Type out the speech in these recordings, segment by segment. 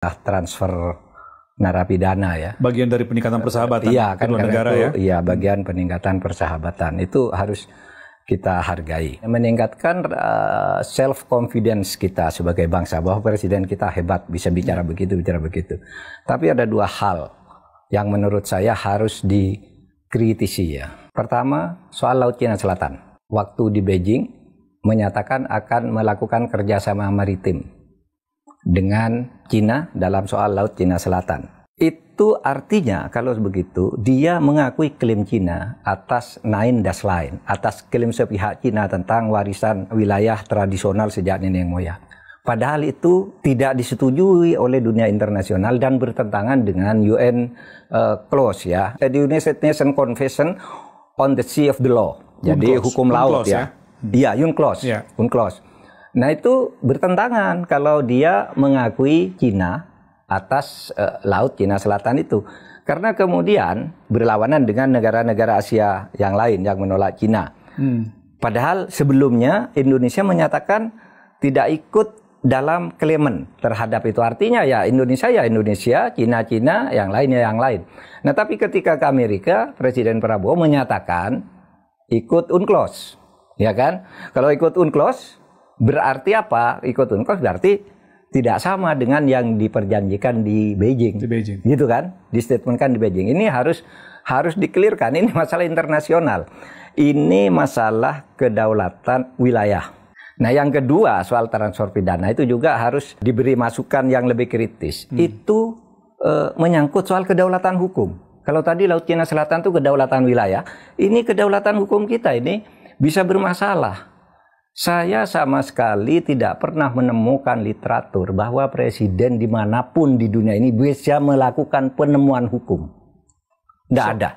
transfer narapidana ya. Bagian dari peningkatan persahabatan kedua negara ya. Iya, bagian peningkatan persahabatan itu harus kita hargai. Meningkatkan self confidence kita sebagai bangsa bahwa presiden kita hebat, bisa bicara begitu. Tapi ada dua hal yang menurut saya harus dikritisi ya. Pertama, soal Laut Cina Selatan. Waktu di Beijing menyatakan akan melakukan kerjasama maritim dengan Cina dalam soal Laut Cina Selatan. Itu artinya kalau begitu dia mengakui klaim Cina atas Nine Dash Line, atas klaim sepihak Cina tentang warisan wilayah tradisional sejak nenek moyang. Padahal itu tidak disetujui oleh dunia internasional dan bertentangan dengan UN clause ya, the United Nations Convention on the Sea of the Law. Jadi hukum laut ya. Iya, UNCLOS. UNCLOS. Nah itu bertentangan kalau dia mengakui Cina atas Laut Cina Selatan itu. Karena kemudian berlawanan dengan negara-negara Asia yang lain yang menolak Cina. Padahal sebelumnya Indonesia menyatakan tidak ikut dalam claimant terhadap itu. Artinya ya Indonesia, Cina, yang lainnya yang lain. Nah tapi ketika ke Amerika, Presiden Prabowo menyatakan ikut UNCLOS. Ya kan? Kalau ikut UNCLOS berarti apa? Ikut UNCLOS berarti tidak sama dengan yang diperjanjikan di Beijing. Gitu kan? Distatementkan di Beijing. Ini harus dikelirkan. Ini masalah internasional. Ini masalah kedaulatan wilayah. Nah, yang kedua soal transfer pidana itu juga harus diberi masukan yang lebih kritis. Itu menyangkut soal kedaulatan hukum. Kalau tadi Laut Cina Selatan itu kedaulatan wilayah, ini kedaulatan hukum kita ini bisa bermasalah. Saya sama sekali tidak pernah menemukan literatur bahwa presiden dimanapun di dunia ini bisa melakukan penemuan hukum. Tidak ada.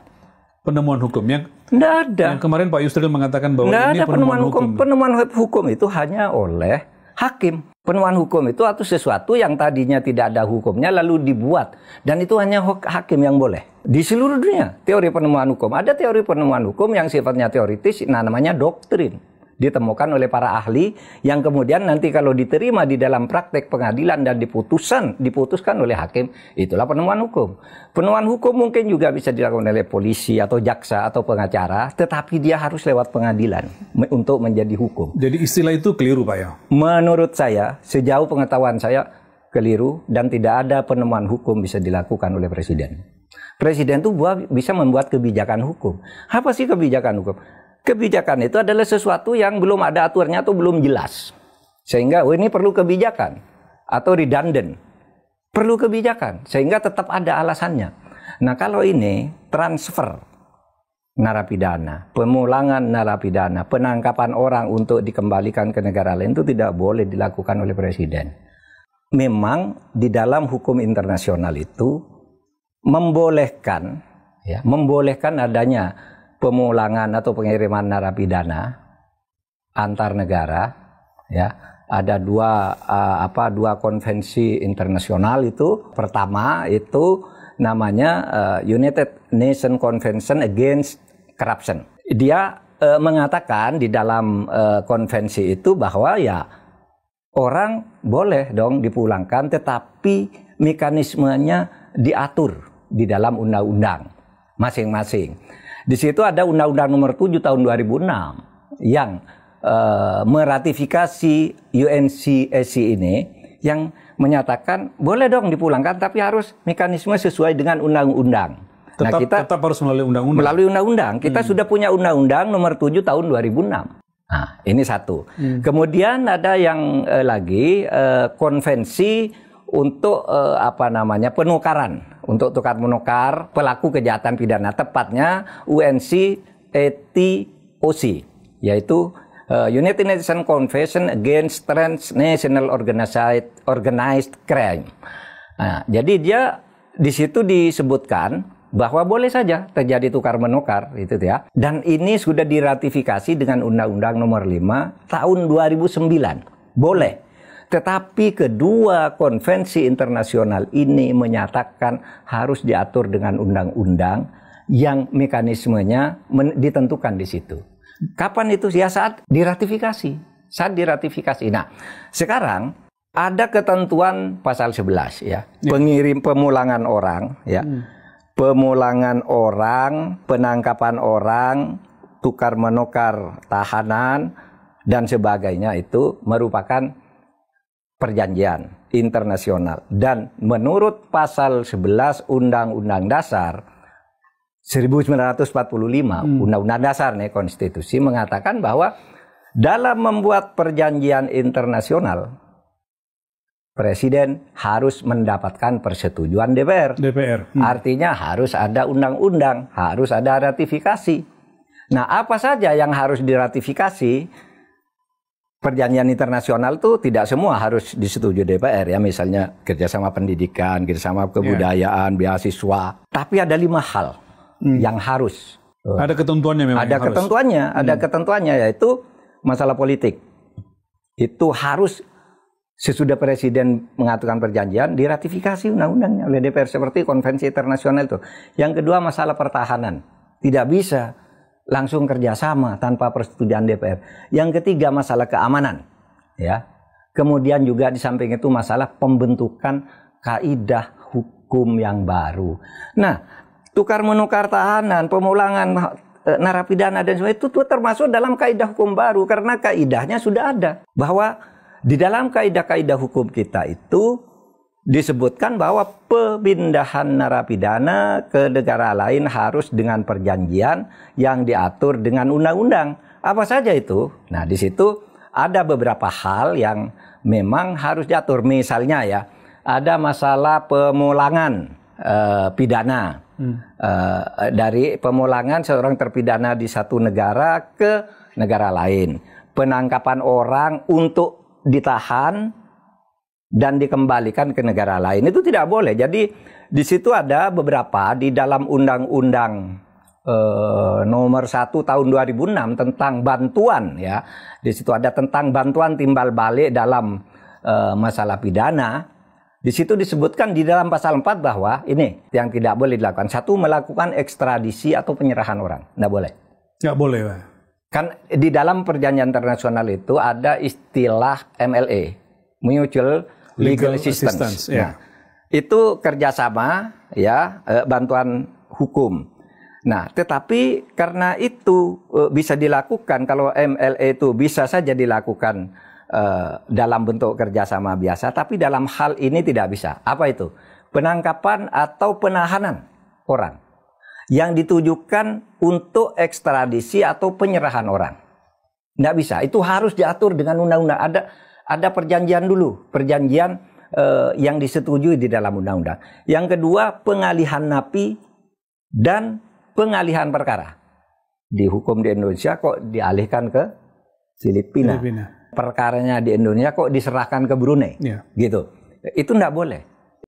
Penemuan hukum yang tidak ada. Yang kemarin Pak Yusril mengatakan bahwa ini ada penemuan hukum. Penemuan hukum itu hanya oleh hakim. Penemuan hukum itu atau sesuatu yang tadinya tidak ada hukumnya lalu dibuat. Dan itu hanya hakim yang boleh. Di seluruh dunia teori penemuan hukum. Ada teori penemuan hukum yang sifatnya teoritis, namanya doktrin. Ditemukan oleh para ahli yang kemudian nanti kalau diterima di dalam praktek pengadilan dan diputuskan oleh hakim, itulah penemuan hukum. Penemuan hukum mungkin juga bisa dilakukan oleh polisi atau jaksa atau pengacara, tetapi dia harus lewat pengadilan untuk menjadi hukum. Jadi istilah itu keliru, Pak ya? Menurut saya, sejauh pengetahuan saya keliru dan tidak ada penemuan hukum bisa dilakukan oleh presiden. Presiden itu bisa membuat kebijakan hukum. Apa sih kebijakan hukum? Kebijakan itu adalah sesuatu yang belum ada aturannya atau belum jelas. Sehingga ini perlu kebijakan atau redundant. Perlu kebijakan sehingga tetap ada alasannya. Nah kalau ini transfer narapidana, pemulangan narapidana, penangkapan orang untuk dikembalikan ke negara lain itu tidak boleh dilakukan oleh presiden. Memang di dalam hukum internasional itu membolehkan adanya pemulangan atau pengiriman narapidana antar negara, ya. Ada dua konvensi internasional itu. Pertama itu namanya United Nations Convention Against Corruption. Dia mengatakan di dalam konvensi itu bahwa ya orang boleh dong dipulangkan, tetapi mekanismenya diatur di dalam undang-undang masing-masing. Di situ ada Undang-Undang Nomor 7 Tahun 2006 yang meratifikasi UNCSC ini, yang menyatakan boleh dong dipulangkan, tapi harus mekanisme sesuai dengan undang-undang. Tetap harus melalui undang-undang. Melalui undang-undang. Kita sudah punya Undang-Undang Nomor 7 Tahun 2006. Nah, ini satu. Kemudian ada yang lagi konvensi untuk penukaran, untuk tukar menukar pelaku kejahatan pidana, tepatnya UNCETOC, yaitu United Nations Convention Against Transnational Organized Crime. Nah, jadi dia di situ disebutkan bahwa boleh saja terjadi tukar menukar itu ya. Dan ini sudah diratifikasi dengan Undang-Undang Nomor 5 Tahun 2009. Boleh. Tetapi kedua konvensi internasional ini menyatakan harus diatur dengan undang-undang yang mekanismenya ditentukan di situ. Kapan itu? Ya saat diratifikasi. Nah, sekarang Ada ketentuan pasal 11 ya. Pengirim pemulangan orang ya. Pemulangan orang, penangkapan orang, tukar menukar tahanan dan sebagainya itu merupakan perjanjian internasional. Dan menurut pasal 11 Undang-Undang Dasar 1945, Undang-Undang Dasar nih, konstitusi mengatakan bahwa dalam membuat perjanjian internasional Presiden harus mendapatkan persetujuan DPR. Artinya harus ada undang-undang, harus ada ratifikasi. Nah, apa saja yang harus diratifikasi? Perjanjian internasional itu tidak semua harus disetujui DPR ya, misalnya kerjasama pendidikan, kerjasama kebudayaan, beasiswa. Tapi ada 5 hal yang harus. Ada ketentuannya memang. Ada ketentuannya, ada ketentuannya, yaitu masalah politik. Itu harus sesudah Presiden mengatakan perjanjian, diratifikasi undang-undangnya oleh DPR seperti konvensi internasional itu. Yang kedua masalah pertahanan, tidak bisa langsung kerjasama tanpa persetujuan DPR. Yang ketiga masalah keamanan, ya. Kemudian juga di samping itu masalah pembentukan kaidah hukum yang baru. Nah, tukar menukar tahanan, pemulangan narapidana dan sebagainya itu termasuk dalam kaidah hukum baru karena kaidahnya sudah ada bahwa di dalam kaidah-kaidah hukum kita itu disebutkan bahwa pemindahan narapidana ke negara lain harus dengan perjanjian yang diatur dengan undang-undang. Apa saja itu? Nah, di situ ada beberapa hal yang memang harus diatur. Misalnya ya, ada masalah pemulangan pidana. Dari pemulangan seorang terpidana di satu negara ke negara lain. Penangkapan orang untuk ditahan dan dikembalikan ke negara lain itu tidak boleh. Jadi di situ ada beberapa di dalam Undang-Undang nomor 1 tahun 2006 tentang bantuan ya. Di situ ada tentang bantuan timbal balik dalam masalah pidana. Di situ disebutkan di dalam pasal 4 bahwa ini yang tidak boleh dilakukan. Satu, melakukan ekstradisi atau penyerahan orang. Tidak boleh. Nggak boleh, Pak. Kan di dalam perjanjian internasional itu ada istilah MLA, Mutual Legal Assistance. Nah, itu kerjasama ya, bantuan hukum. Nah, tetapi karena itu bisa dilakukan, kalau MLA itu bisa saja dilakukan dalam bentuk kerjasama biasa, tapi dalam hal ini tidak bisa. Apa itu? Penangkapan atau penahanan orang yang ditujukan untuk ekstradisi atau penyerahan orang. Nggak bisa, itu harus diatur dengan undang-undang. Ada perjanjian dulu, perjanjian yang disetujui di dalam undang-undang. Yang kedua, pengalihan napi dan pengalihan perkara. Di hukum di Indonesia kok dialihkan ke Filipina. Perkaranya di Indonesia kok diserahkan ke Brunei. Gitu. Itu nggak boleh.